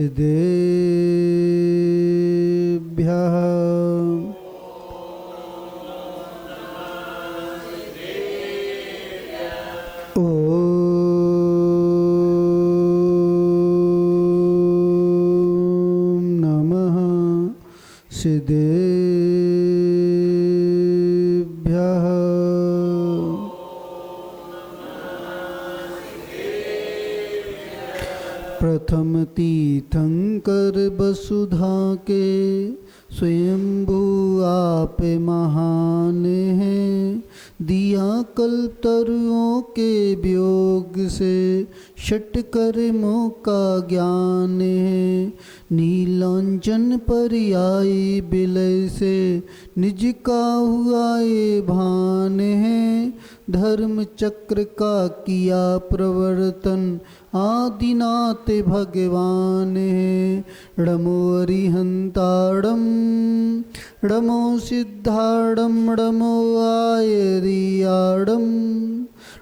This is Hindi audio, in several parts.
देभ्यः ॐ नमः सिद्धेभ्यः प्रथम तीर्थंकर वसुधा के स्वयंभू आप महान हैं। दिया कल्पतरुओं के वियोग से षटकर्मों का ज्ञान है। नीलांजन पर्यायी विलय से निज का हुआ ये भान है। धर्म चक्र का किया प्रवर्तन आदिनाथ भगवान है। णमो अरिहंताड़म णमो सिद्धाड़म णमो आयरियाड़म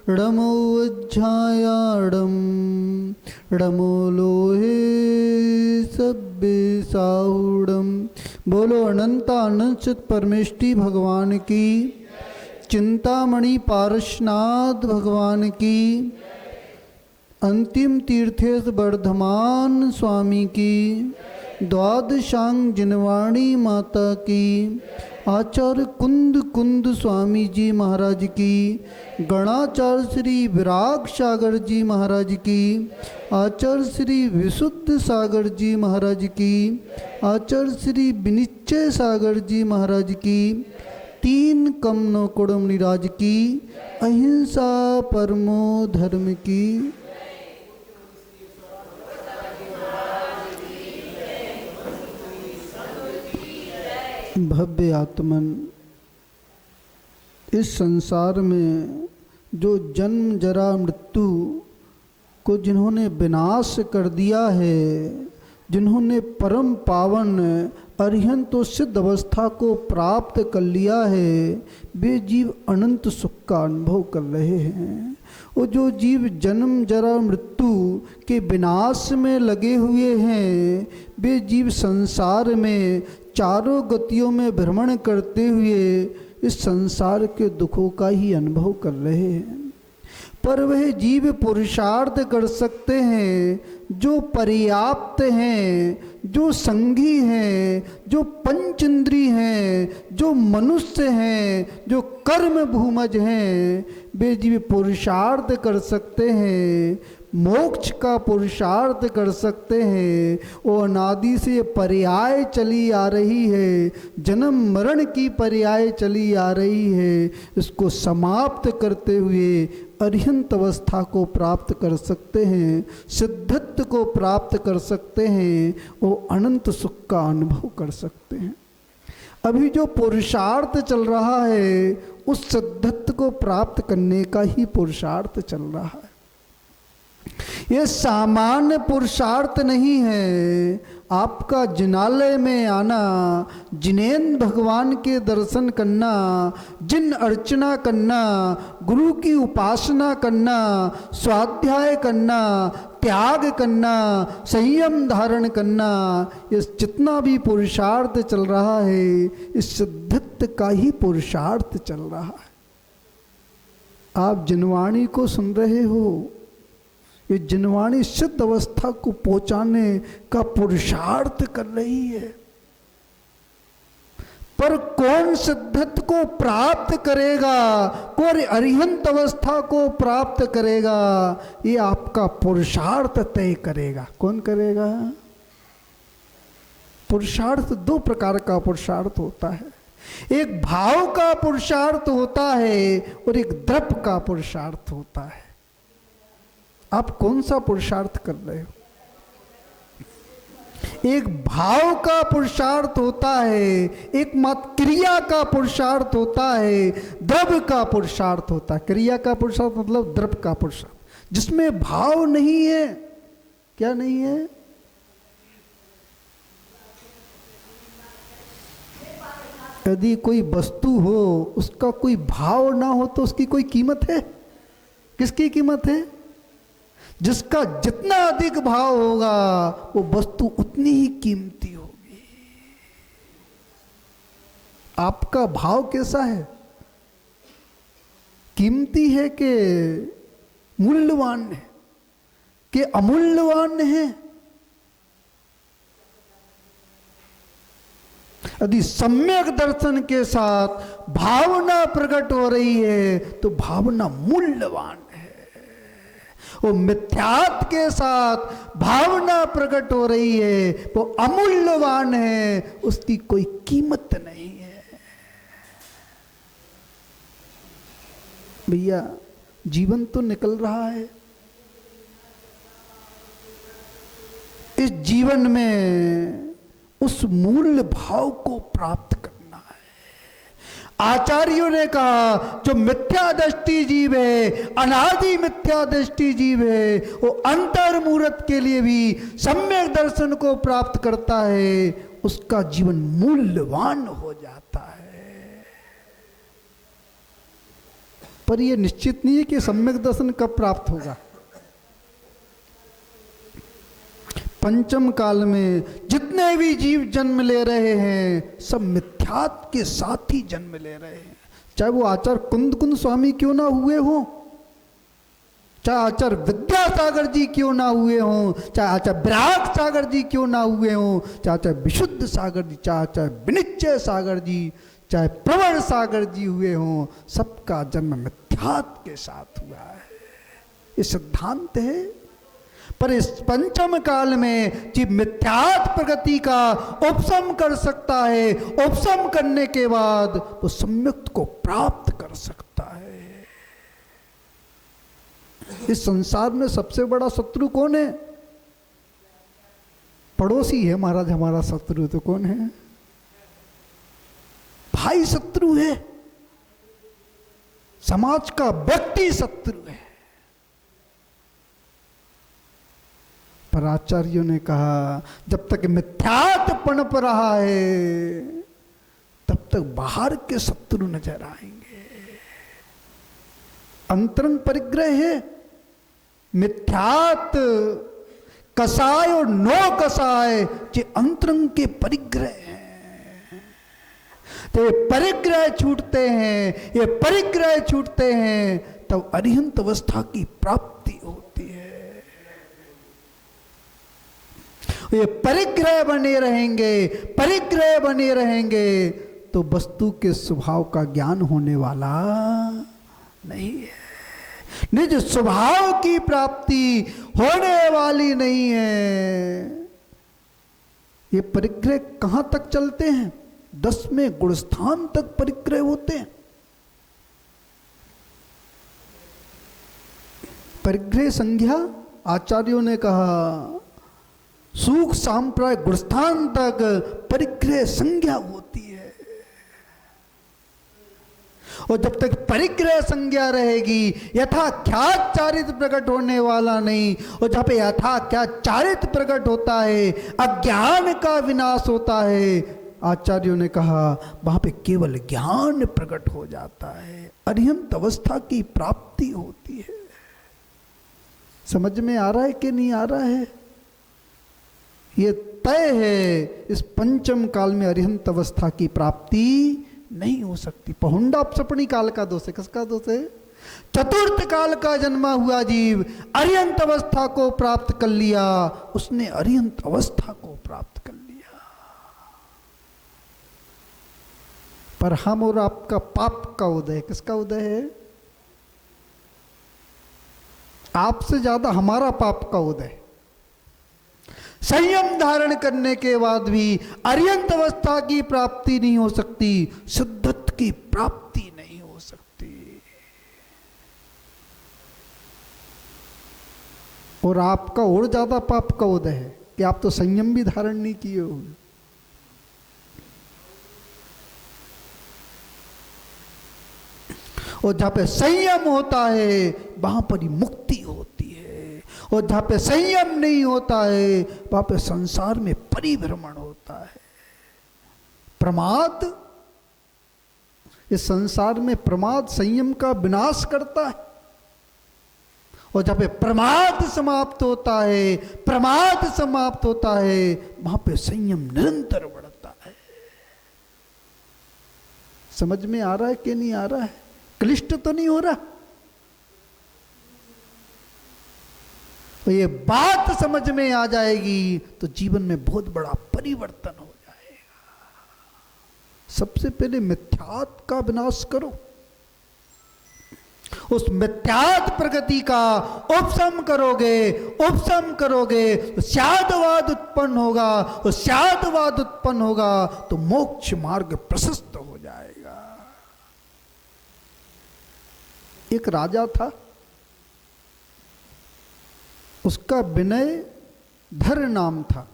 णमो अज्झायाड़म णमो लोहे सब्बे साहुड़म। बोलो अनंतानंद परमेष्टि भगवान की, चिंतामणि पारशनाथ भगवान की, अंतिम तीर्थेश वर्धमान स्वामी की, द्वादशांग जिनवाणी माता की, आचार्य कुंद स्वामी जी महाराज की, गणाचार्य श्री विराग सागर जी महाराज की, आचार्य श्री विशुद्ध सागर जी महाराज की, आचार्य श्री विनिश्चय सागर जी महाराज की, तीन कमनो कुड़मणिराज की, अहिंसा परमो धर्म की। भव्य आत्मन, इस संसार में जो जन्म जरा मृत्यु को जिन्होंने विनाश कर दिया है, जिन्होंने परम पावन अरिहंत तो सिद्ध अवस्था को प्राप्त कर लिया है, वे जीव अनंत सुख का अनुभव कर रहे हैं। वो जो जीव जन्म जरा मृत्यु के विनाश में लगे हुए हैं, वे जीव संसार में चारों गतियों में भ्रमण करते हुए इस संसार के दुखों का ही अनुभव कर रहे हैं। पर वह जीव पुरुषार्थ कर सकते हैं जो पर्याप्त हैं, जो संगी हैं, जो पंचेंद्री हैं, जो मनुष्य हैं, जो कर्म भूमज हैं। वे जीव पुरुषार्थ कर सकते हैं, मोक्ष का पुरुषार्थ कर सकते हैं। वो अनादि से पर्याय चली आ रही है, जन्म मरण की पर्याय चली आ रही है। इसको समाप्त करते हुए अरिहंत अवस्था को प्राप्त कर सकते हैं, सिद्धत्व को प्राप्त कर सकते हैं, वो अनंत सुख का अनुभव कर सकते हैं। अभी जो पुरुषार्थ चल रहा है, उस सिद्धत्व को प्राप्त करने का ही पुरुषार्थ चल रहा है। ये सामान्य पुरुषार्थ नहीं है। आपका जिनालय में आना, जिनेन्द्र भगवान के दर्शन करना, जिन अर्चना करना, गुरु की उपासना करना, स्वाध्याय करना, त्याग करना, संयम धारण करना, ये जितना भी पुरुषार्थ चल रहा है, इस सिद्धत्व का ही पुरुषार्थ चल रहा है। आप जिनवाणी को सुन रहे हो, ये जिनवाणी सिद्ध अवस्था को पहुंचाने का पुरुषार्थ कर रही है। पर कौन सिद्धत्व को प्राप्त करेगा, कौन अरिहंत अवस्था को प्राप्त करेगा, ये आपका पुरुषार्थ तय करेगा। कौन करेगा? पुरुषार्थ दो प्रकार का पुरुषार्थ होता है। एक भाव का पुरुषार्थ होता है और एक द्रव्य का पुरुषार्थ होता है। आप कौन सा पुरुषार्थ कर रहे हो? एक भाव का पुरुषार्थ होता है, एक मात्र क्रिया का पुरुषार्थ होता है, द्रव्य का पुरुषार्थ होता है। क्रिया का पुरुषार्थ मतलब द्रव्य का पुरुषार्थ, जिसमें भाव नहीं है। क्या नहीं है? यदि कोई वस्तु हो, उसका कोई भाव ना हो तो उसकी कोई कीमत है? किसकी कीमत है? जिसका जितना अधिक भाव होगा वो वस्तु उतनी ही कीमती होगी। आपका भाव कैसा है? कीमती है कि मूल्यवान है कि अमूल्यवान है? यदि सम्यक दर्शन के साथ भावना प्रकट हो रही है तो भावना मूल्यवान है। वो मिथ्यात्व के साथ भावना प्रकट हो रही है वो अमूल्यवान है, उसकी कोई कीमत नहीं है। भैया जीवन तो निकल रहा है, इस जीवन में उस मूल्य भाव को प्राप्त करना है। आचार्यों ने कहा जो मिथ्या दृष्टि जीव है, अनादि मिथ्या दृष्टि जीव है, वो अंतर्मुहूर्त के लिए भी सम्यक दर्शन को प्राप्त करता है, उसका जीवन मूल्यवान हो जाता है। पर यह निश्चित नहीं है कि सम्यक दर्शन कब प्राप्त होगा। पंचम काल में जितने भी जीव जन्म ले रहे हैं सब मिथ्यात्व के साथ ही जन्म ले रहे हैं। चाहे वो आचार्य कुंद स्वामी क्यों ना हुए हों, चाहे आचार्य विद्यासागर जी क्यों ना हुए हों, चाहे आचार्य विराग सागर जी क्यों ना हुए हों, चाहे आचार्य विशुद्ध सागर जी, चाहे आचार्य विनिश्चय सागर जी, चाहे प्रवण सागर जी हुए हों, सबका जन्म मिथ्यात्व के साथ हुआ है। ये सिद्धांत है। पर इस पंचम काल में जीव मिथ्यात्व प्रगति का उपशम कर सकता है, उपशम करने के बाद वो सम्यक को प्राप्त कर सकता है। इस संसार में सबसे बड़ा शत्रु कौन है? पड़ोसी है महाराज। हमारा शत्रु तो कौन है? भाई शत्रु है, समाज का व्यक्ति शत्रु है। पर आचार्यों ने कहा जब तक मिथ्यात्व पनप रहा है तब तक बाहर के शत्रु नजर आएंगे। अंतरंग परिग्रह है, मिथ्यात्व कसाय और नो कसाय ये अंतरंग के परिग्रह हैं। तो ये परिग्रह छूटते हैं, ये परिग्रह छूटते हैं तब अरिहंत अवस्था की प्राप्ति होती है। ये परिग्रह बने रहेंगे, परिग्रह बने रहेंगे तो वस्तु के स्वभाव का ज्ञान होने वाला नहीं है, निज स्वभाव की प्राप्ति होने वाली नहीं है। ये परिग्रह कहां तक चलते हैं? 10वें गुणस्थान तक परिग्रह होते हैं। परिग्रह संज्ञा आचार्यों ने कहा सुख सांप्राय गुणस्थान तक परिग्रह संज्ञा होती है। और जब तक परिग्रह संज्ञा रहेगी यथाख्यात चारित्र प्रकट होने वाला नहीं। और जहां पे यथाख्यात चारित्र प्रकट होता है अज्ञान का विनाश होता है, आचार्यों ने कहा वहां पे केवल ज्ञान प्रकट हो जाता है, अरिहंत अवस्था की प्राप्ति होती है। समझ में आ रहा है कि नहीं आ रहा है? ये तय है इस पंचम काल में अरिहंत अवस्था की प्राप्ति नहीं हो सकती। पहुंडा अपसपणी काल का दोष है। किसका दोष है? चतुर्थ काल का जन्मा हुआ जीव अरिहंत अवस्था को प्राप्त कर लिया, उसने अरिहंत अवस्था को प्राप्त कर लिया। पर हम और आपका पाप का उदय, किसका उदय है? आपसे ज्यादा हमारा पाप का उदय। संयम धारण करने के बाद भी अरिहंत अवस्था की प्राप्ति नहीं हो सकती, शुद्धत्व की प्राप्ति नहीं हो सकती। और आपका और ज्यादा पाप का उदय है कि आप तो संयम भी धारण नहीं किए हो। और जहां पे संयम होता है वहां पर ही मुक्ति होती है, और जहां पे संयम नहीं होता है वहां पे संसार में परिभ्रमण होता है। प्रमाद, इस संसार में प्रमाद संयम का विनाश करता है। और जब पे प्रमाद समाप्त होता है, प्रमाद समाप्त होता है, वहां पे संयम निरंतर बढ़ता है। समझ में आ रहा है कि नहीं आ रहा है? क्लिष्ट तो नहीं हो रहा? तो ये बात समझ में आ जाएगी तो जीवन में बहुत बड़ा परिवर्तन हो जाएगा। सबसे पहले मिथ्यात्व का विनाश करो, उस मिथ्यात्व प्रगति का उपशम करोगे, उपशम करोगे तो शादवाद उत्पन्न होगा, और शादवाद उत्पन्न होगा तो मोक्ष मार्ग प्रशस्त हो जाएगा। एक राजा था, उसका विनय धर नाम था।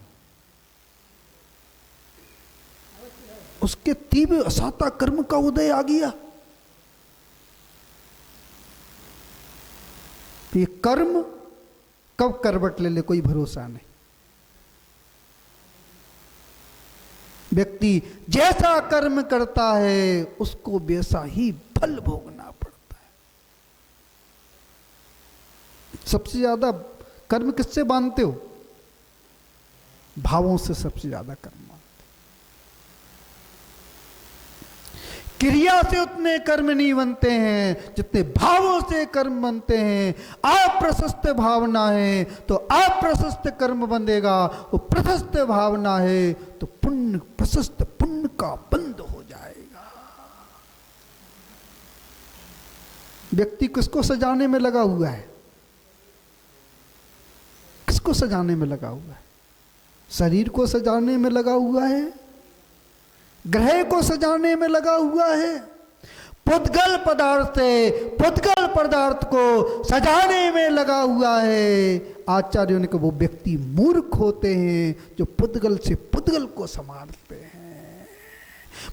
उसके तीव्र असाता कर्म का उदय आ गया। ये कर्म कब करवट ले ले कोई भरोसा नहीं। व्यक्ति जैसा कर्म करता है उसको वैसा ही फल भोगना पड़ता है। सबसे ज्यादा कर्म किससे बांधते हो? भावों से सबसे ज्यादा कर्म बांधते। क्रिया से उतने कर्म नहीं बनते हैं जितने भावों से कर्म बनते हैं। अप्रशस्त भावना है तो अप्रशस्त कर्म बंधेगा, वो प्रशस्त भावना है तो पुण्य, प्रशस्त पुण्य का बंध हो जाएगा। व्यक्ति किसको सजाने में लगा हुआ है? किसको सजाने में लगा हुआ है? शरीर को सजाने में लगा हुआ है, ग्रह को सजाने में लगा हुआ है, पुद्गल पदार्थ से पुद्गल पदार्थ को सजाने में लगा हुआ है। आचार्यों ने कहा वो व्यक्ति मूर्ख होते हैं जो पुद्गल से पुद्गल को संभालते हैं।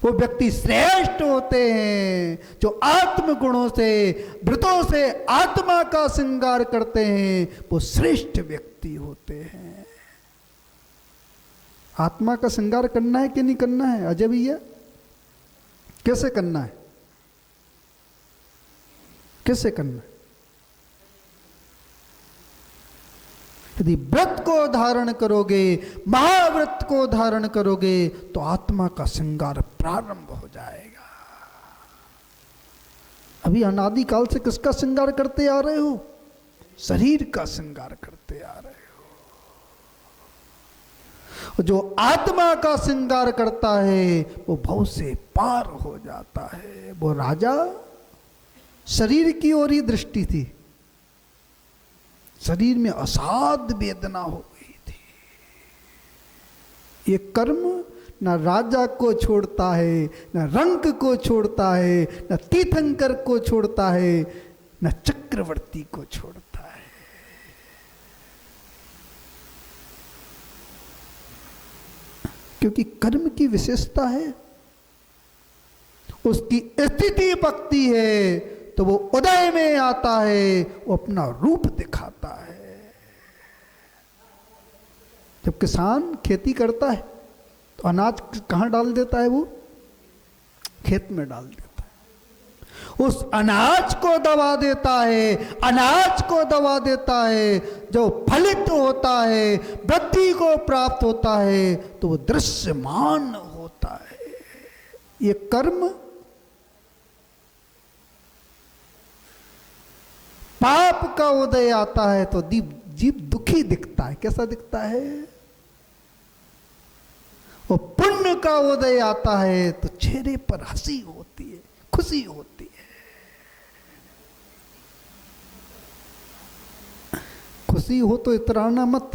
वो व्यक्ति श्रेष्ठ होते हैं जो आत्म गुणों से, वृतों से आत्मा का श्रृंगार करते हैं। वो श्रेष्ठ व्यक्ति होते हैं। आत्मा का श्रृंगार करना है कि नहीं करना है? अजय भैया, कैसे करना है? कैसे करना है? यदि व्रत को धारण करोगे, महाव्रत को धारण करोगे तो आत्मा का श्रृंगार प्रारंभ हो जाएगा। अभी अनादिकाल से किसका श्रृंगार करते आ रहे हो? शरीर का श्रृंगार करते आ रहे हो। जो आत्मा का श्रृंगार करता है वो भव से पार हो जाता है। वो राजा शरीर की ओर ही दृष्टि थी, शरीर में असाध्य वेदना हो गई थी। ये कर्म न राजा को छोड़ता है, न रंक को छोड़ता है, न तीर्थंकर को छोड़ता है, न चक्रवर्ती को छोड़ता है। क्योंकि कर्म की विशेषता है, उसकी स्थिति पकती है तो वो उदय में आता है, वो अपना रूप दिखाता है। जब किसान खेती करता है तो अनाज कहाँ डाल देता है? वो खेत में डाल देता है। उस अनाज को दबा देता है, अनाज को दबा देता है। जो फलित होता है, वृद्धि को प्राप्त होता है तो वो दृश्यमान होता है। ये कर्म पाप का उदय आता है तो जीव दुखी दिखता है। कैसा दिखता है? और पुण्य का उदय आता है तो चेहरे पर हंसी होती है, खुशी होती है। खुशी हो तो इतराना मत,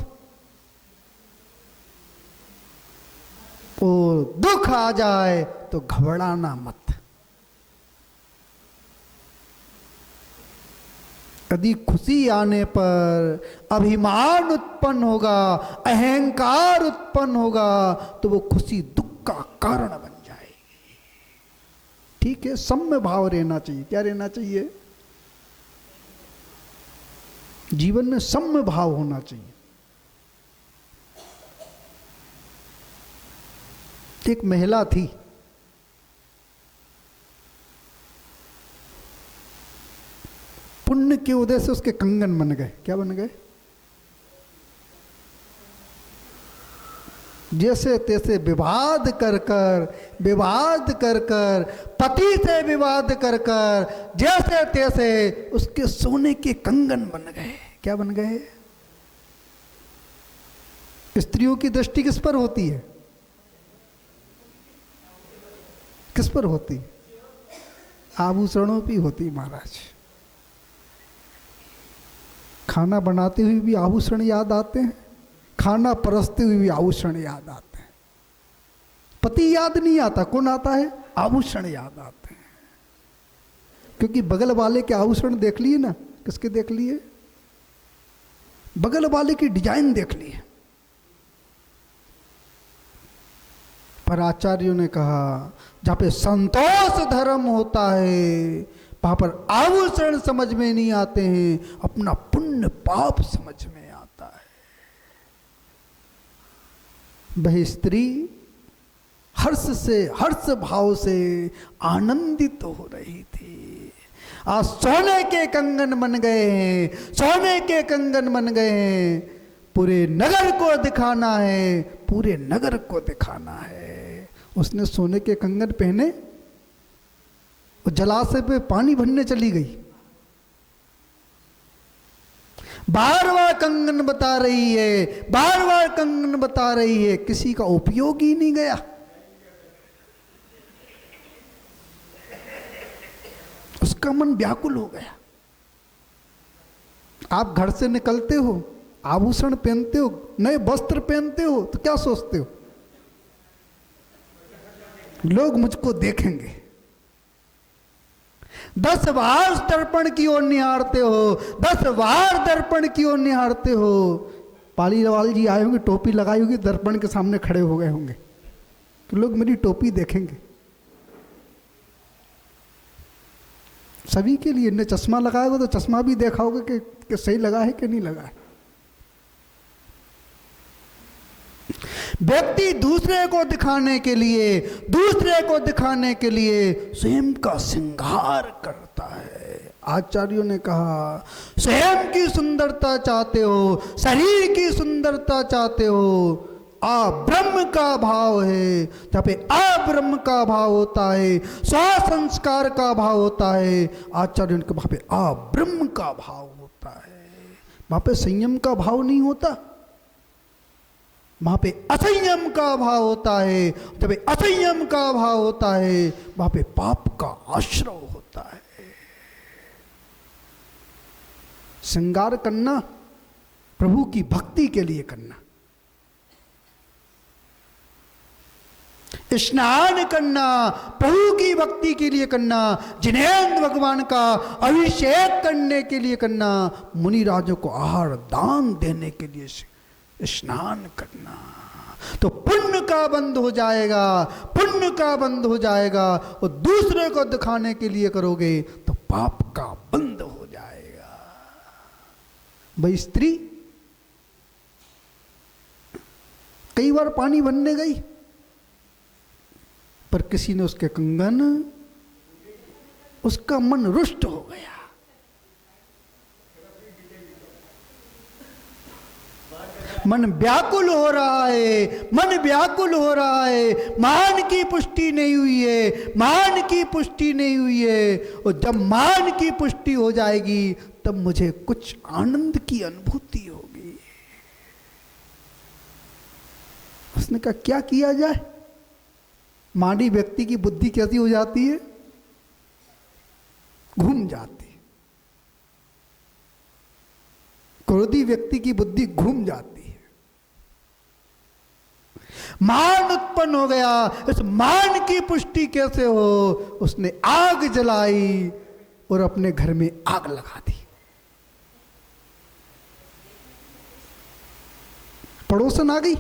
और दुख आ जाए तो घबराना मत। यदि खुशी आने पर अभिमान उत्पन्न होगा, अहंकार उत्पन्न होगा तो वो खुशी दुख का कारण बन जाएगी। ठीक है, सम्य भाव रहना चाहिए। क्या रहना चाहिए? जीवन में सम्य भाव होना चाहिए। एक महिला थी, पुण्य के उदय से उसके कंगन बन गए। क्या बन गए? जैसे तैसे विवाद कर कर पति से विवाद कर जैसे तैसे उसके सोने के कंगन बन गए। क्या बन गए? स्त्रियों की दृष्टि किस पर होती है? किस पर होती? आभूषणों पे होती महाराज। खाना बनाते हुए भी आभूषण याद आते हैं, खाना परसते हुए भी आभूषण याद आते हैं। पति याद नहीं आता, कौन आता है? आभूषण याद आते हैं। क्योंकि बगल वाले के आभूषण देख लिए ना। किसके देख लिए? बगल वाले की डिजाइन देख लिए। पर आचार्यों ने कहा जहां पे संतोष धर्म होता है वहां पर आभूषण समझ में नहीं आते हैं, अपना पुण्य पाप समझ में आता है। वह स्त्री हर्ष भाव से आनंदित हो रही थी। आज सोने के कंगन बन गए हैं, सोने के कंगन बन गए हैं। पूरे नगर को दिखाना है, पूरे नगर को दिखाना है। उसने सोने के कंगन पहने और जलाशय पे पानी भरने चली गई। बार बार कंगन बता रही है, बार बार कंगन बता रही है, किसी का उपयोग ही नहीं गया। उसका मन व्याकुल हो गया। आप घर से निकलते हो, आभूषण पहनते हो, नए वस्त्र पहनते हो, तो क्या सोचते हो? लोग मुझको देखेंगे। 10 बार दर्पण की ओर निहारते हो, 10 बार दर्पण की ओर निहारते हो। पालीवाल जी आए होंगे, टोपी लगाई होगी, दर्पण के सामने खड़े हो गए होंगे तो लोग मेरी टोपी देखेंगे। सभी के लिए ने चश्मा लगाया होगा तो चश्मा भी देखा होगा कि सही लगा है कि नहीं लगा है। व्यक्ति दूसरे को दिखाने के लिए स्वयं का श्रृंगार करता है। आचार्यों ने कहा स्वयं की सुंदरता चाहते हो, शरीर की सुंदरता चाहते हो, आ ब्रह्म का भाव है। जहाँ पे आ ब्रह्म का भाव होता है, स्व संस्कार का भाव होता है, आचार्यों के वहां पे आ ब्रह्म का भाव होता है। वहां पे संयम का भाव नहीं होता, वहां पे असंयम का भाव होता है। जब असंयम का भाव होता है वहां पे पाप का आश्रय होता है। श्रृंगार करना प्रभु की भक्ति के लिए करना, स्नान करना प्रभु की भक्ति के लिए करना, जिनेंद्र भगवान का अभिषेक करने के लिए करना, मुनि राजों को आहार दान देने के लिए स्नान करना। तो पुण्य का बंध हो जाएगा, पुण्य का बंध हो जाएगा। और दूसरे को दिखाने के लिए करोगे तो पाप का बंध हो जाएगा। वही स्त्री कई बार पानी भरने गई पर किसी ने उसके कंगन, उसका मन रुष्ट हो गया। मन व्याकुल हो रहा है, मन व्याकुल हो रहा है। मान की पुष्टि नहीं हुई है, मान की पुष्टि नहीं हुई है। और जब मान की पुष्टि हो जाएगी तब मुझे कुछ आनंद की अनुभूति होगी। उसने कहा क्या किया जाए? मानी व्यक्ति की बुद्धि कैसी हो जाती है? घूम जाती है। क्रोधी व्यक्ति की बुद्धि घूम जाती है। मान उत्पन्न हो गया। इस मान की पुष्टि कैसे हो? उसने आग जलाई और अपने घर में आग लगा दी। पड़ोसन आ गई,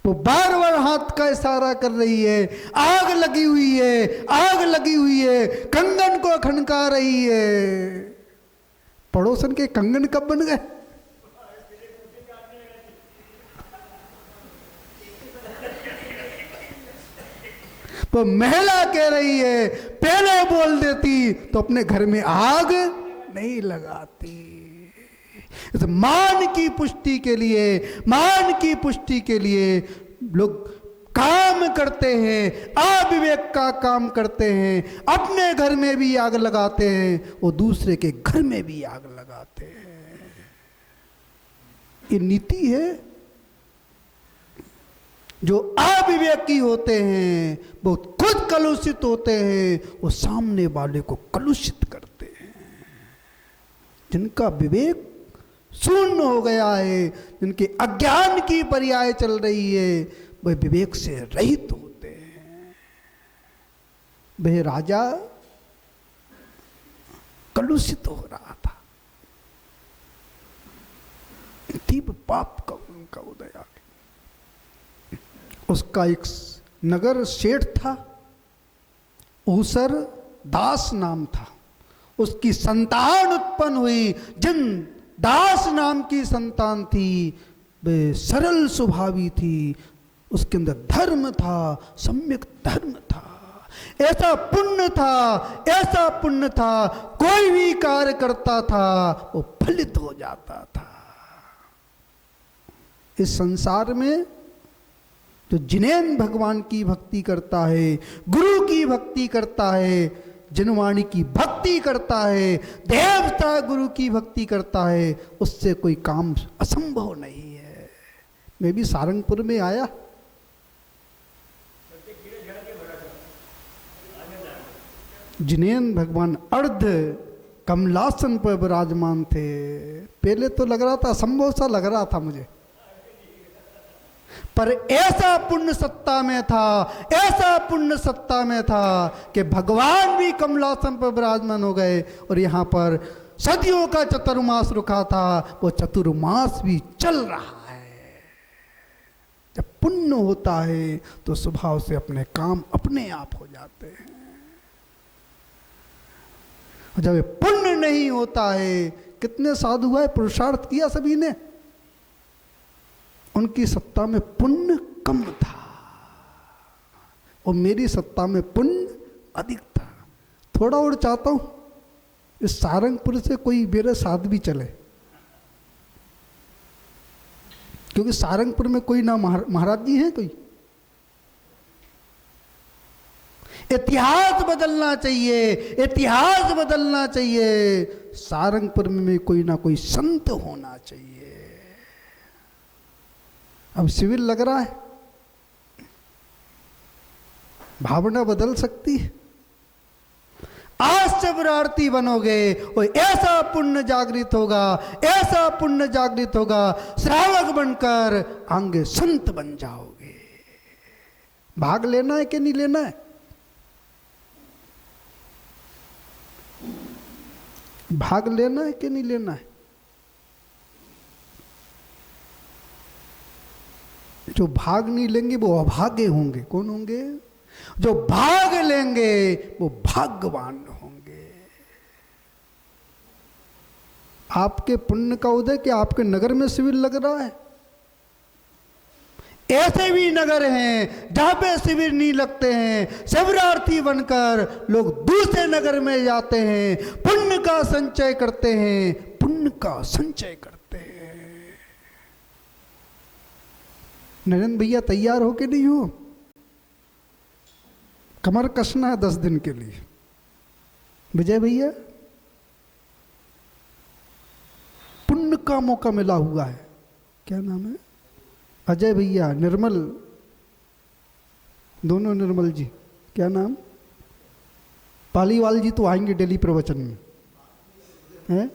वो बार बार हाथ का इशारा कर रही है, आग लगी हुई है, आग लगी हुई है, कंगन को खनका रही है। पड़ोसन के कंगन कब बन गए? वो महिला कह रही है, पहले बोल देती तो अपने घर में आग नहीं लगाती। इस मान की पुष्टि के लिए, मान की पुष्टि के लिए लोग काम करते हैं, अविवेक का काम करते हैं। अपने घर में भी आग लगाते हैं और दूसरे के घर में भी आग लगाते हैं। ये नीति है। जो अविवेकी होते हैं वो खुद कलुषित होते हैं, वो सामने वाले को कलुषित करते हैं। जिनका विवेक शून्य हो गया है, जिनके अज्ञान की पर्याय चल रही है, वह विवेक से रहित होते हैं। वह राजा कलुषित हो रहा था, तीव्र पाप का उनका उदय आ गया। उसका एक नगर सेठ था, ऊसर दास नाम था। उसकी संतान उत्पन्न हुई। जिन दास नाम की संतान थी वे सरल स्वभावी थी, उसके अंदर धर्म था, सम्यक धर्म था। ऐसा पुण्य था, ऐसा पुण्य था, कोई भी कार्य करता था वो फलित हो जाता था। इस संसार में जो जिनेन भगवान की भक्ति करता है, गुरु की भक्ति करता है, जिनवाणी की भक्ति करता है, देवता गुरु की भक्ति करता है, उससे कोई काम असंभव नहीं है। मैं भी सारंगपुर में आया, जिनेन भगवान अर्ध कमलासन पर विराजमान थे। पहले तो लग रहा था असंभव सा लग रहा था मुझे, पर ऐसा पुण्य सत्ता में था, ऐसा पुण्य सत्ता में था कि भगवान भी कमलासन पर विराजमान हो गए। और यहाँ पर सदियों का चतुर्मास रुका था, वो चतुर्मास भी चल रहा है। जब पुण्य होता है तो स्वभाव से अपने काम अपने आप हो जाते हैं। जब पुण्य नहीं होता है, कितने साधु है पुरुषार्थ किया सभी ने, उनकी सत्ता में पुण्य कम था और मेरी सत्ता में पुण्य अधिक था। थोड़ा और चाहता हूं इस सारंगपुर से कोई मेरे साथ भी चले, क्योंकि सारंगपुर में कोई ना महाराज जी हैं कोई। इतिहास बदलना चाहिए, इतिहास बदलना चाहिए। सारंगपुर में कोई ना कोई संत होना चाहिए। अब शिविर लग रहा है, भावना बदल सकती है। आज शिवरार्थी बनोगे और ऐसा पुण्य जागृत होगा, ऐसा पुण्य जागृत होगा, श्रावक बनकर आगे संत बन जाओगे। भाग लेना है कि नहीं लेना है? भाग लेना है कि नहीं लेना है? जो भाग नहीं लेंगे वो अभागे होंगे। कौन होंगे? जो भाग लेंगे वो भाग्यवान होंगे। आपके पुण्य का उदय कि आपके नगर में शिविर लग रहा है? ऐसे भी नगर हैं जहां पे शिविर नहीं लगते हैं, शिवरार्थी बनकर लोग दूसरे नगर में जाते हैं, पुण्य का संचय करते हैं, पुण्य का संचय करते हैं। नरेंद्र भैया तैयार हो के नहीं हो? कमर कसना है 10 दिन के लिए। विजय भैया पुण्य का मौका मिला हुआ है। क्या नाम है? अजय भैया, निर्मल, दोनों निर्मल जी। क्या नाम? पालीवाल जी तो आएंगे डेली प्रवचन में, हैं?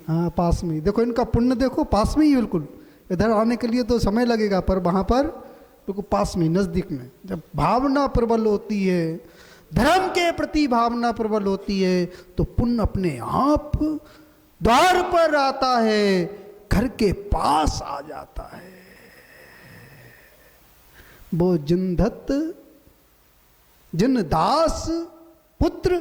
हाँ, पास में। देखो इनका पुण्य देखो, पास में ही बिल्कुल। इधर आने के लिए तो समय लगेगा, पर वहाँ पर बिल्कुल पास में, नज़दीक में। जब भावना प्रबल होती है, धर्म के प्रति भावना प्रबल होती है, तो पुण्य अपने आप द्वार पर आता है, घर के पास आ जाता है। वो जिनदत्त, जिन दास पुत्र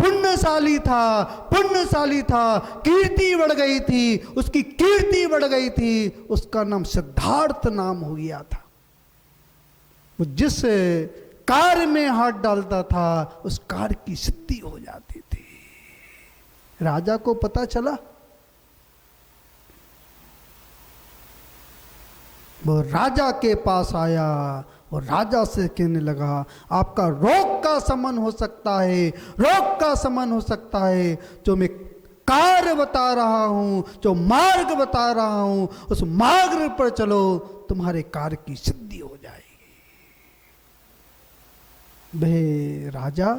पुण्यशाली था, पुण्यशाली था, कीर्ति बढ़ गई थी, उसकी कीर्ति बढ़ गई थी, उसका नाम सिद्धार्थ नाम हो गया था। वो जिस कार्य में हाथ डालता था उस कार्य की सिद्धि हो जाती थी। राजा को पता चला, वो राजा के पास आया और राजा से कहने लगा, आपका रोग का समन हो सकता है, रोग का समन हो सकता है। जो मैं कार्य बता रहा हूं, जो मार्ग बता रहा हूं, उस मार्ग पर चलो, तुम्हारे कार्य की सिद्धि हो जाएगी। वह राजा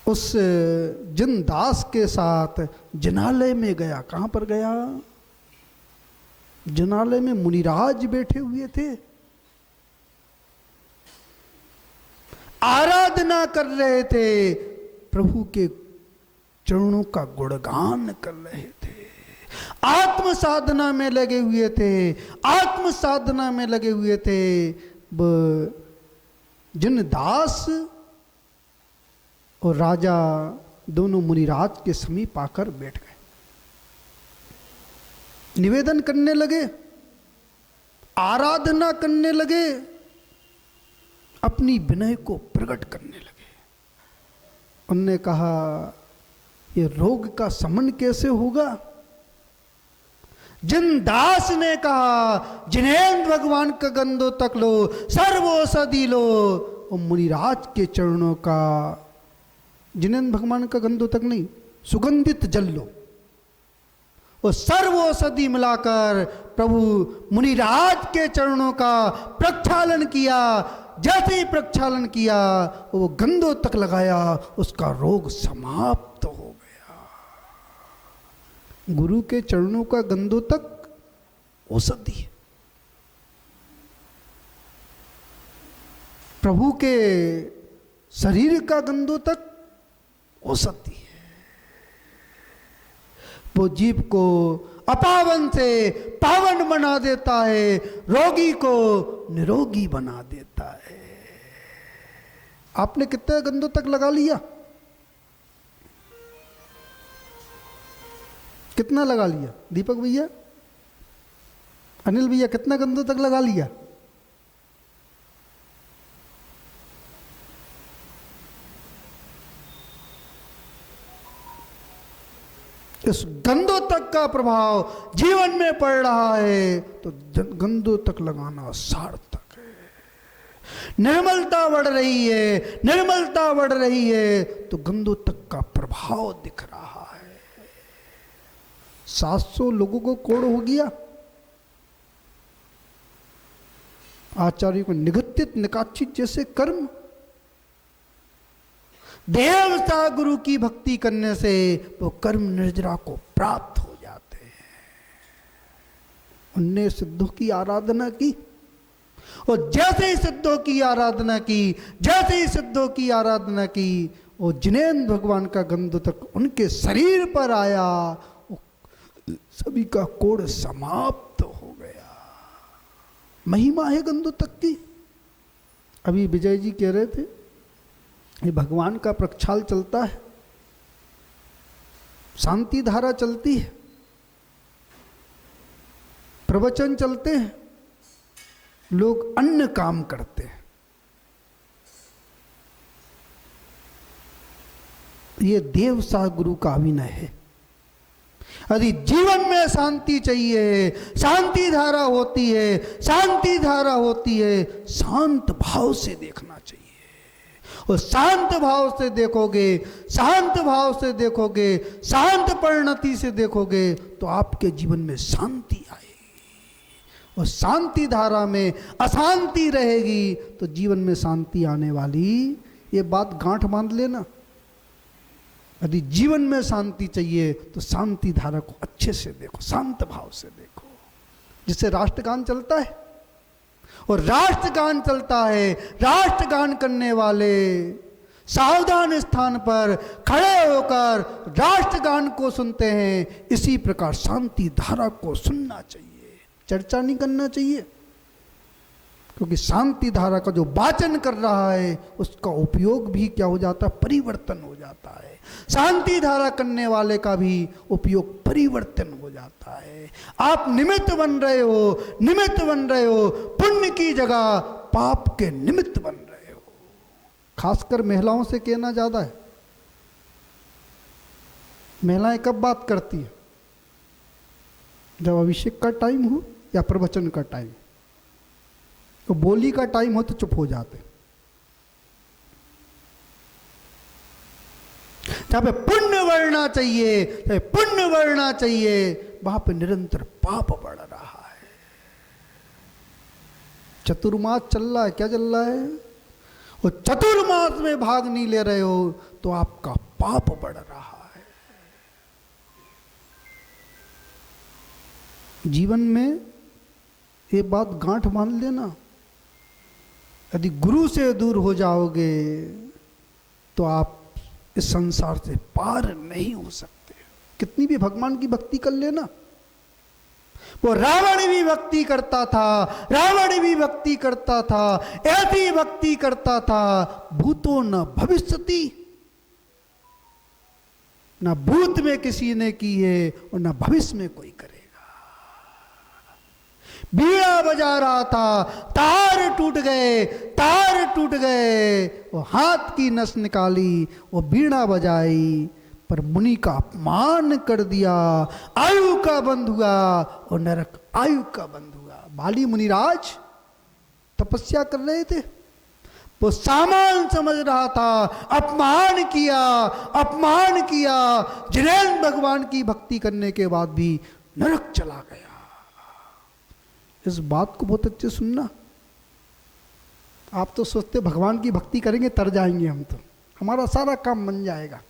उस जिनदास के साथ जिनालय में गया। कहां पर गया? जिनालय में मुनिराज बैठे हुए थे, आराधना कर रहे थे, प्रभु के चरणों का गुणगान कर रहे थे, आत्म साधना में लगे हुए थे, आत्म साधना में लगे हुए थे। जिनदास और राजा दोनों मुनिराज के समीप आकर बैठ गए, निवेदन करने लगे, आराधना करने लगे, अपनी विनय को प्रकट करने लगे। उनने कहा, ये रोग का समन कैसे होगा? जिनदास ने कहा, जिनेन्द्र भगवान का गंधो तक लो, सर्वौषधि लो। और मुनिराज के चरणों का, जिनेन्द्र भगवान का गंधो तक नहीं, सुगंधित जल लो। और सर्वौषधि मिलाकर प्रभु मुनिराज के चरणों का प्रक्षालन किया। जैसे ही प्रक्षालन किया, वो गंधो तक लगाया, उसका रोग समाप्त हो गया। गुरु के चरणों का गंधो तक औषधि है, प्रभु के शरीर का गंधो तक औषधि है। वो जीव को अपावन से पावन बना देता है, रोगी को निरोगी बना देता है। आपने कितने गंधों तक लगा लिया? कितना लगा लिया? दीपक भैया, अनिल भैया, कितना गंधों तक लगा लिया? इस गंधों तक का प्रभाव जीवन में पड़ रहा है, तो गंधों तक लगाना सार्थक है। निर्मलता बढ़ रही है, निर्मलता बढ़ रही है, तो गंधों तक का प्रभाव दिख रहा है। 700 लोगों को कोड़ हो गया। आचार्य को निगत्तित निकाचित जैसे कर्म, देवता गुरु की भक्ति करने से वो कर्म निर्जरा को प्राप्त हो जाते हैं। उनने सिद्धों की आराधना की, और जैसे ही सिद्धों की आराधना की, जैसे ही सिद्धों की आराधना की, वो जिनेन्द्र भगवान का गंध तक उनके शरीर पर आया, सभी का कोड़ समाप्त हो गया। महिमा है गंधों तक की। अभी विजय जी कह रहे थे, ये भगवान का प्रक्षाल चलता है, शांति धारा चलती है, प्रवचन चलते हैं, लोग अन्य काम करते हैं। ये देव सा गुरु का अभिनय है। यदि जीवन में शांति चाहिए, शांति धारा होती है, शांति धारा होती है, शांत भाव से देखना चाहिए। और शांत भाव से देखोगे, शांत भाव से देखोगे, शांत परिणति से देखोगे, तो आपके जीवन में शांति आएगी। और शांति धारा में अशांति रहेगी, तो जीवन में शांति आने वाली, ये बात गांठ बांध लेना। यदि जीवन में शांति चाहिए तो शांति धारा को अच्छे से देखो, शांत भाव से देखो। जिससे राष्ट्रगान चलता है, और राष्ट्रगान चलता है, राष्ट्रगान करने वाले सावधान स्थान पर खड़े होकर राष्ट्रगान को सुनते हैं। इसी प्रकार शांति धारा को सुनना चाहिए, चर्चा नहीं करना चाहिए। क्योंकि शांति धारा का जो वाचन कर रहा है, उसका उपयोग भी क्या हो जाता है? परिवर्तन हो जाता है। शांति धारा करने वाले का भी उपयोग परिवर्तन हो जाता है। आप निमित्त बन रहे हो, निमित्त बन रहे हो, पुण्य की जगह पाप के निमित्त बन रहे हो। खासकर महिलाओं से कहना ज्यादा है, महिलाएं कब बात करती हैं? जब अभिषेक का टाइम हो या प्रवचन का टाइम। तो बोली का टाइम हो तो चुप हो जाते। जहां पे पुण्य बढ़ना चाहिए, पुण्य बढ़ना चाहिए, वहां पे निरंतर पाप बढ़ रहा है। चतुर्मास चल रहा है, क्या चल रहा है? वो चतुर्मास में भाग नहीं ले रहे हो तो आपका पाप बढ़ रहा है। जीवन में ये बात गांठ बांध लेना, यदि गुरु से दूर हो जाओगे तो आप इस संसार से पार नहीं हो सकते। कितनी भी भगवान की भक्ति कर लेना। वो रावण भी भक्ति करता था, रावण भी भक्ति करता था, ऐसी भक्ति करता था, भूतो न भविष्यति, न भूत में किसी ने की है और न भविष्य में कोई करेगा। बीड़ा बजा रहा था, तार टूट गए, तार टूट गए, वो हाथ की नस निकाली, वो बीड़ा बजाई, पर मुनि का अपमान कर दिया, आयु का बंध हुआ और नरक आयु का बंध हुआ। बाली मुनिराज तपस्या कर रहे थे, वो सामान समझ रहा था, अपमान किया, अपमान किया, जिनेन्द्र भगवान की भक्ति करने के बाद भी नरक चला गया। इस बात को बहुत अच्छे सुनना। आप तो सोचते भगवान की भक्ति करेंगे तर जाएंगे हम, तो हमारा सारा काम बन जाएगा।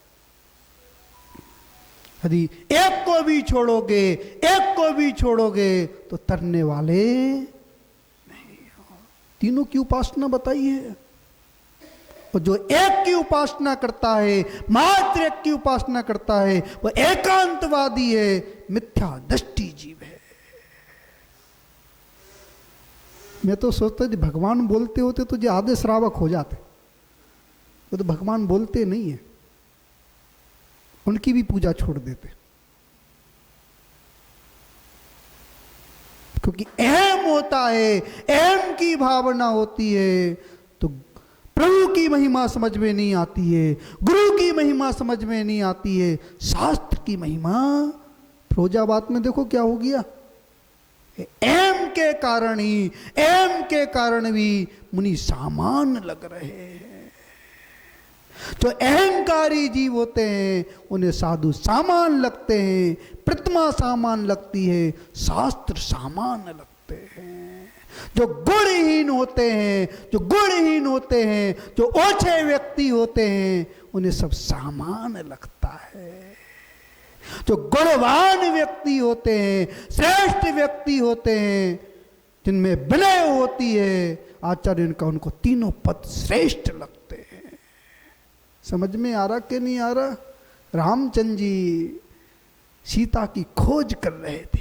यदि एक को भी छोड़ोगे, एक को भी छोड़ोगे तो तरने वाले नहीं हो। तीनों की उपासना बताइए। और जो एक की उपासना करता है, मात्र एक की उपासना करता है, वह एकांतवादी है, मिथ्या दृष्टि जीव है। मैं तो सोचता यदि भगवान बोलते होते तो जो आधे श्रावक हो जाते। वो तो भगवान बोलते नहीं है, उनकी भी पूजा छोड़ देते। क्योंकि अहम होता है, अहम की भावना होती है, तो प्रभु की महिमा समझ में नहीं आती है, गुरु की महिमा समझ में नहीं आती है, शास्त्र की महिमा। फिरोजाबाद में देखो क्या हो गया। एम के कारण ही, एम के कारण भी मुनि सामान लग रहे हैं। तो अहंकारी जीव होते हैं उन्हें साधु सामान लगते हैं, प्रतिमा सामान लगती है, शास्त्र सामान लगते हैं। जो गुणहीन होते हैं, जो गुणहीन होते हैं, जो ओछे व्यक्ति होते हैं, उन्हें सब सामान लगता है। जो गुणवान व्यक्ति होते हैं, श्रेष्ठ व्यक्ति होते हैं, जिनमें विनय होती है, आचार्य इनका उनको तीनों पद श्रेष्ठ लगते हैं। समझ में आ रहा कि नहीं आ रहा? रामचंद्र जी सीता की खोज कर रहे थे।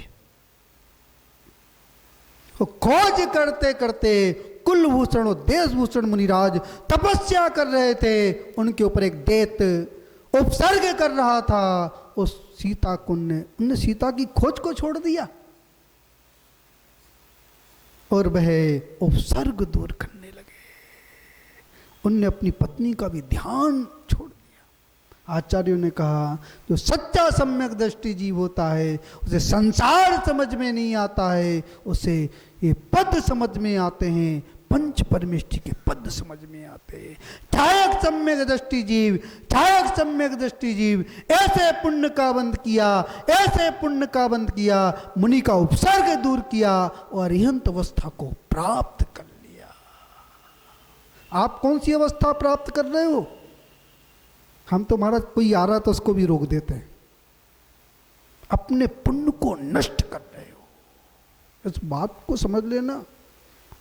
वो खोज करते करते कुलभूषण और देशभूषण मुनिराज तपस्या कर रहे थे। उनके ऊपर एक दैत्य उपसर्ग कर रहा था। उस सीता कुंड ने, उनने सीता की खोज को छोड़ दिया और वह उपसर्ग दूर करने लगे। उनने अपनी पत्नी का भी ध्यान छोड़ दिया। आचार्यों ने कहा जो सच्चा सम्यक दृष्टि जीव होता है उसे संसार समझ में नहीं आता है, उसे ये पद समझ में आते हैं, पंच परमेष्टि के पद समझ में आते हैं। छायक सम्यक दृष्टि जीव, छायक सम्यक दृष्टि जीव ऐसे पुण्य का बंध किया, ऐसे पुण्य का बंध किया, मुनि का उपसर्ग दूर किया और अरिहंत अवस्था को प्राप्त कर लिया। आप कौन सी अवस्था प्राप्त कर रहे हो? हम तो महाराज कोई आ रहा तो उसको भी रोक देते हैं। अपने पुण्य को नष्ट कर रहे हो, इस बात को समझ लेना।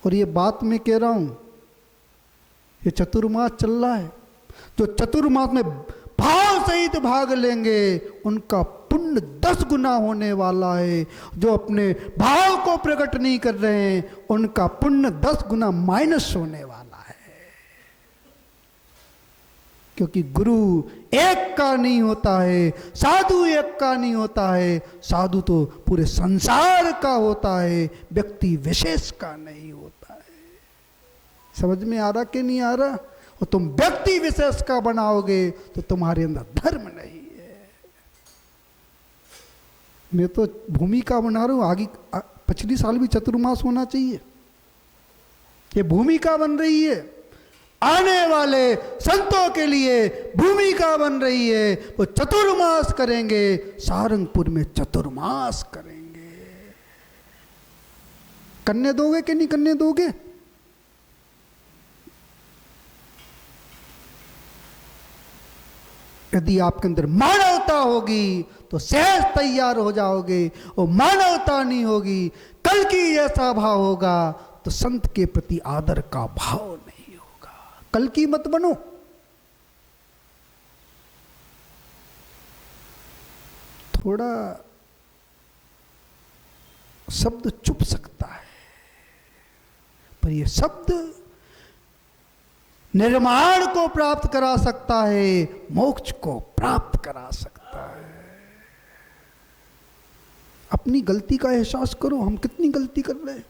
और ये बात मैं कह रहा हूं, ये चतुर्मास चल रहा है। जो चतुर्मास में भाव सहित भाग लेंगे उनका पुण्य 10 गुना होने वाला है। जो अपने भाव को प्रकट नहीं कर रहे हैं उनका पुण्य 10 गुना माइनस होने वाला है। क्योंकि गुरु एक का नहीं होता है, साधु एक का नहीं होता है। साधु तो पूरे संसार का होता है, व्यक्ति विशेष का नहीं होता है। समझ में आ रहा कि नहीं आ रहा? और तुम व्यक्ति विशेष का बनाओगे तो तुम्हारे अंदर धर्म नहीं है। मैं तो भूमिका बना रहा हूँ, आगे पिछली साल भी चतुर्मास होना चाहिए। ये भूमिका बन रही है, आने वाले संतों के लिए भूमिका बन रही है। वो चतुर्मास करेंगे, सारंगपुर में चतुर्मास करेंगे। करने दोगे कि नहीं करने दोगे? यदि आपके अंदर मानवता होगी तो सहज तैयार हो जाओगे, और मानवता नहीं होगी, कल की जैसा भाव होगा तो संत के प्रति आदर का भाव नहीं होगा। कल की मत बनो। थोड़ा शब्द चुप सकता है, पर यह शब्द निर्माण को प्राप्त करा सकता है, मोक्ष को प्राप्त करा सकता है। अपनी गलती का एहसास करो, हम कितनी गलती कर रहे हैं।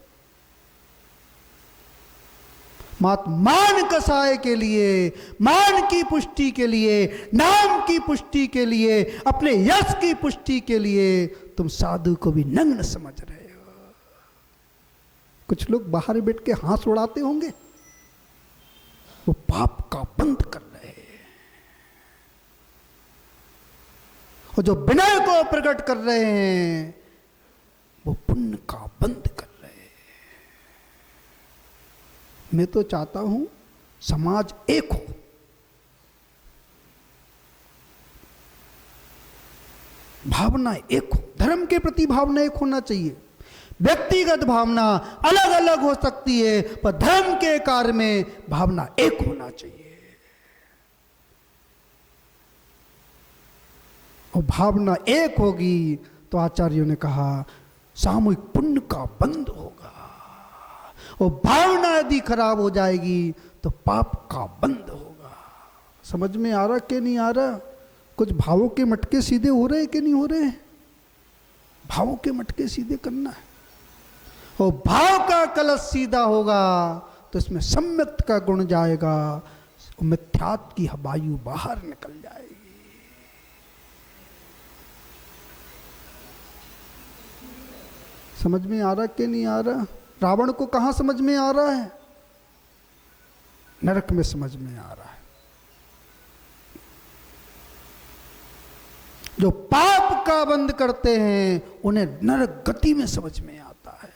मान कसाय के लिए, मान की पुष्टि के लिए, नाम की पुष्टि के लिए, अपने यश की पुष्टि के लिए तुम साधु को भी नग्न समझ रहे हो। कुछ लोग बाहर बैठ के हाथ उड़ाते होंगे, वो पाप का बंद कर रहे हैं, और जो विनय को प्रकट कर रहे हैं वो पुण्य का बंद कर रहे हैं। मैं तो चाहता हूं समाज एक हो, भावना एक हो, धर्म के प्रति भावना एक होना चाहिए। व्यक्तिगत भावना अलग अलग हो सकती है, पर धर्म के कार्य में भावना एक होना चाहिए। और भावना एक होगी तो आचार्यों ने कहा सामूहिक पुण्य का बंद होगा। और भावना यदि खराब हो जाएगी तो पाप का बंद होगा। समझ में आ रहा कि नहीं आ रहा? कुछ भावों के मटके सीधे हो रहे कि नहीं हो रहे? भावों के मटके सीधे करना है, और भाव का कलश सीधा होगा तो इसमें सम्यक का गुण जाएगा, और मिथ्यात्व की वायु बाहर निकल जाएगी। समझ में आ रहा कि नहीं आ रहा? रावण को कहां समझ में आ रहा है? नरक में समझ में आ रहा है। जो पाप का बंद करते हैं उन्हें नरक गति में समझ में आता है।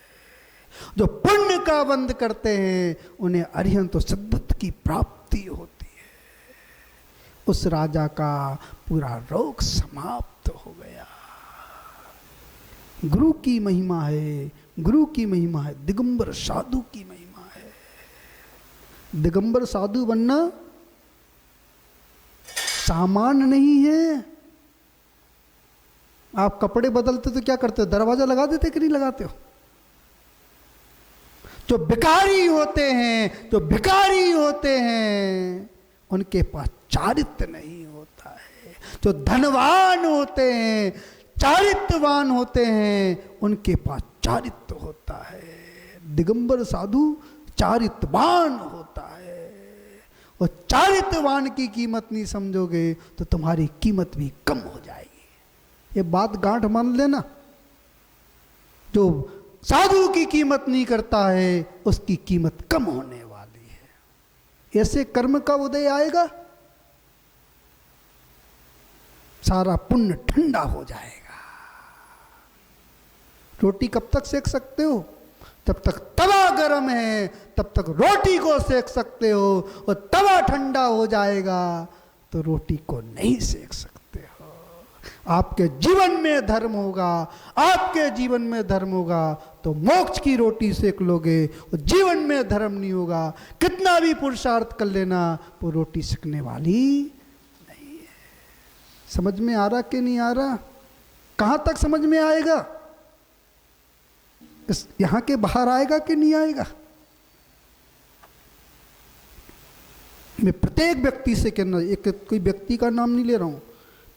जो पुण्य का बंद करते हैं उन्हें अरिहंत सद्गति की प्राप्ति होती है। उस राजा का पूरा रोग समाप्त हो गया। गुरु की महिमा है, गुरु की महिमा है, दिगंबर साधु की महिमा है। दिगंबर साधु बनना सामान्य नहीं है। आप कपड़े बदलते तो क्या करते हो? दरवाजा लगा देते कि नहीं लगाते हो? जो भिखारी होते हैं, जो भिखारी होते हैं उनके पास चारित्र नहीं होता है। जो धनवान होते हैं, चारित्रवान होते हैं, उनके पास चारित्र होता है। दिगंबर साधु चारित्रवान होता है। और चारित्रवान की कीमत नहीं समझोगे तो तुम्हारी कीमत भी कम हो जाएगी। ये बात गांठ मान लेना। जो साधु की कीमत नहीं करता है उसकी कीमत कम होने वाली है। ऐसे कर्म का उदय आएगा, सारा पुण्य ठंडा हो जाएगा। रोटी कब तक सेक सकते हो? जब तक तवा गर्म है तब तक रोटी को सेक सकते हो, और तवा ठंडा हो जाएगा तो रोटी को नहीं सेक सकते हो। आपके जीवन में धर्म होगा, आपके जीवन में धर्म होगा तो मोक्ष की रोटी सेक लोगे, और जीवन में धर्म नहीं होगा, कितना भी पुरुषार्थ कर लेना, वो रोटी सेकने वाली नहीं है। समझ में आ रहा कि नहीं आ रहा? कहां तक समझ में आएगा? यहां के बाहर आएगा कि नहीं आएगा? मैं प्रत्येक व्यक्ति से कहना, एक कोई व्यक्ति का नाम नहीं ले रहा हूं,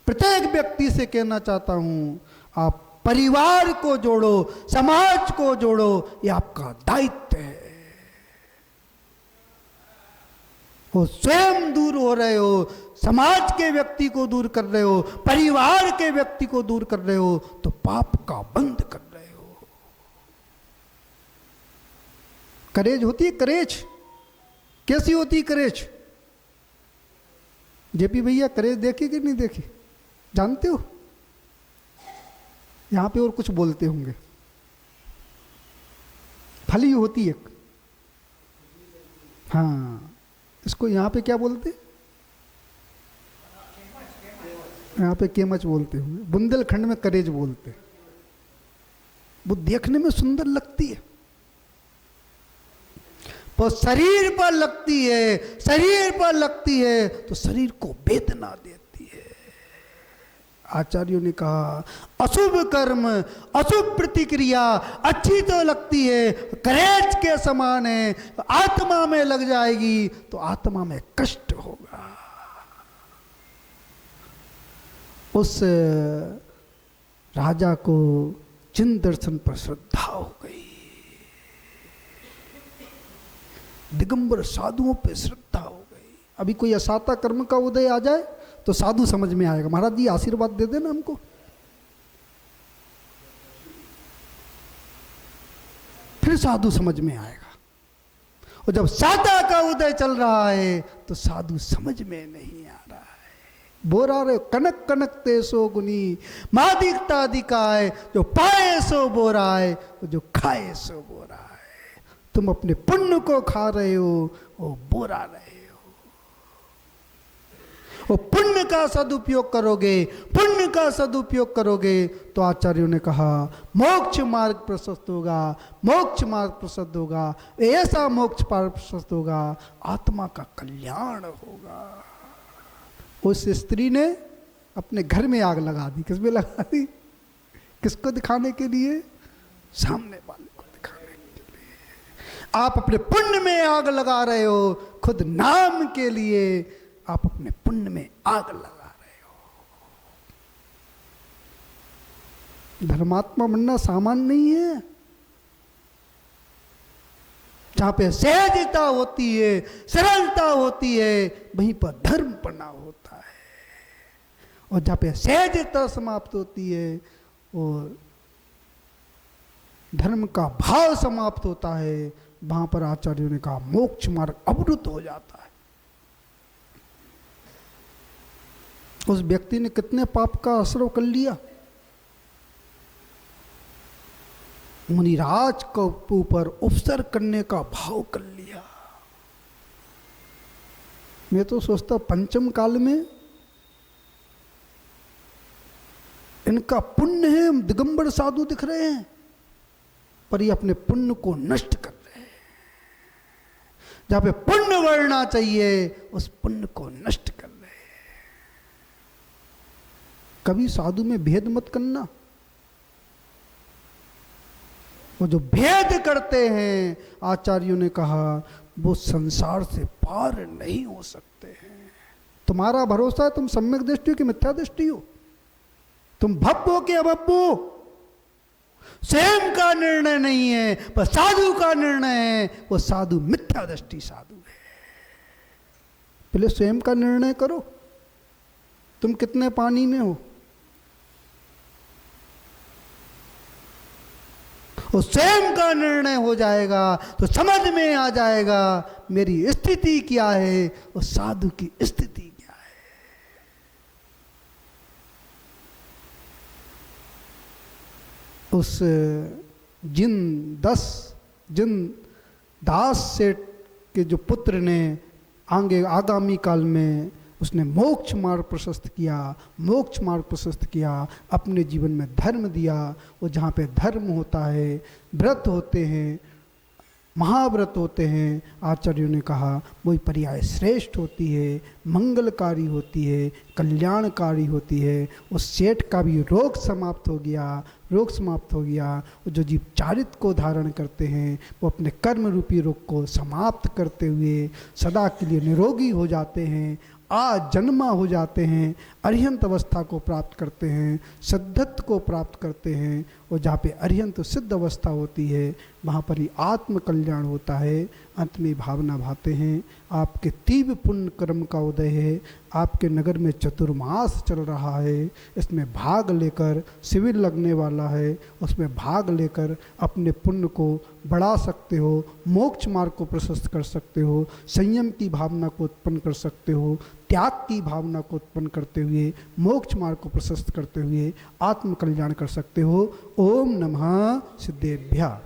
प्रत्येक व्यक्ति से कहना चाहता हूं, आप परिवार को जोड़ो, समाज को जोड़ो, ये आपका दायित्व है। वो स्वयं दूर हो रहे हो, समाज के व्यक्ति को दूर कर रहे हो, परिवार के व्यक्ति को दूर कर रहे हो, तो पाप का बंध कर रहे हो। करेज होती है, करेज कैसी होती है? करेज जेपी भैया करेज देखी कि नहीं देखी, जानते हो? यहां पे और कुछ बोलते होंगे। फली होती है, हाँ, इसको यहां पे क्या बोलते? यहाँ पे केमच बोलते होंगे, बुंदेलखंड में करेज बोलते। वो देखने में सुंदर लगती है, पर शरीर पर लगती है, शरीर पर लगती है तो शरीर को वेदना देती है। आचार्यों ने कहा अशुभ कर्म, अशुभ प्रतिक्रिया अच्छी तो लगती है, करेज के समान है, आत्मा में लग जाएगी तो आत्मा में कष्ट होगा। उस राजा को चिन्ह दर्शन पर श्रद्धा हो गई, दिगंबर साधुओं पे श्रद्धा हो गई। अभी कोई असाता कर्म का उदय आ जाए तो साधु समझ में आएगा, महाराज जी आशीर्वाद दे देना हमको। फिर साधु समझ में आएगा। और जब साता का उदय चल रहा है तो साधु समझ में नहीं आ रहा है। बोरा रे कनक कनक ते सो गुनी, मादिकता दिखाए, जो पाए सो बोरा है, जो खाए सो बोरा है। तुम अपने पुण्य को खा रहे हो, वो बोरा रहे हो। वो पुण्य का सदुपयोग करोगे, पुण्य का सदुपयोग करोगे तो आचार्यों ने कहा मोक्ष मार्ग प्रशस्त होगा, मोक्ष मार्ग प्रशस्त होगा, ऐसा मोक्ष मार्ग प्रशस्त होगा, आत्मा का कल्याण होगा। उस स्त्री ने अपने घर में आग लगा दी। किसमें लगा दी? किसको दिखाने के लिए? सामने वाले को दिखाने के लिए। आप अपने पुण्य में आग लगा रहे हो, खुद नाम के लिए आप अपने पुण्य में आग लगा रहे हो। धर्मात्मा बनना सामान नहीं है। जहां पे सहजता होती है, सरलता होती है, वहीं पर धर्म पना होता है। और जहां पे सहजता समाप्त होती है और धर्म का भाव समाप्त होता है, वहां पर आचार्यों ने कहा मोक्ष मार्ग अवरुद्ध हो जाता है। उस व्यक्ति ने कितने पाप का असर कर लिया। मुनिराज को ऊपर उपसर्ग करने का भाव कर लिया। मैं तो सोचता पंचम काल में इनका पुण्य है, दिगंबर साधु दिख रहे हैं, पर ये अपने पुण्य को नष्ट कर रहे हैं। जहां पे पुण्य बढ़ना चाहिए उस पुण्य को नष्ट कर रहे हैं। कभी साधु में भेद मत करना। वो जो भेद करते हैं, आचार्यों ने कहा वो संसार से पार नहीं हो सकते हैं। तुम्हारा भरोसा है तुम सम्यक दृष्टि हो कि मिथ्या दृष्टि हो? तुम भव्य हो कि अभव्य हो? स्वयं का निर्णय नहीं है, पर साधु का निर्णय है। वो साधु मिथ्या दृष्टि साधु है। पहले स्वयं का निर्णय करो, तुम कितने पानी में हो। वो स्वयं का निर्णय हो जाएगा तो समझ में आ जाएगा मेरी स्थिति क्या है और साधु की स्थिति क्या है। उस जिन दास सेठ के जो पुत्र ने आगामी काल में उसने मोक्ष मार्ग प्रशस्त किया, मोक्ष मार्ग प्रशस्त किया, अपने जीवन में धर्म दिया। वो जहाँ पे धर्म होता है, व्रत होते हैं, महाव्रत होते हैं, आचार्यों ने कहा वही पर्याय श्रेष्ठ होती है, मंगलकारी होती है, कल्याणकारी होती है। उस सेठ का भी रोग समाप्त हो गया, रोग समाप्त हो गया। वो जो जीव चारित्र को धारण करते हैं वो अपने कर्म रूपी रोग को समाप्त करते हुए सदा के लिए निरोगी हो जाते हैं, आजन्मा हो जाते हैं, अरिहंत अवस्था को प्राप्त करते हैं, सद्धत्व को प्राप्त करते हैं और जहाँ पे अरिहंत सिद्ध अवस्था होती है वहाँ पर ही आत्म कल्याण होता है। अंत में भावना भाते हैं, आपके तीव्र पुण्य कर्म का उदय है, आपके नगर में चतुर्मास चल रहा है, इसमें भाग लेकर शिविर लगने वाला है, उसमें भाग लेकर अपने पुण्य को बढ़ा सकते हो, मोक्ष मार्ग को प्रशस्त कर सकते हो, संयम की भावना को उत्पन्न कर सकते हो, त्याग की भावना को उत्पन्न करते हुए मोक्ष मार्ग को प्रशस्त करते हुए आत्म कल्याण कर सकते हो। ओम नमः सिद्धेभ्यः।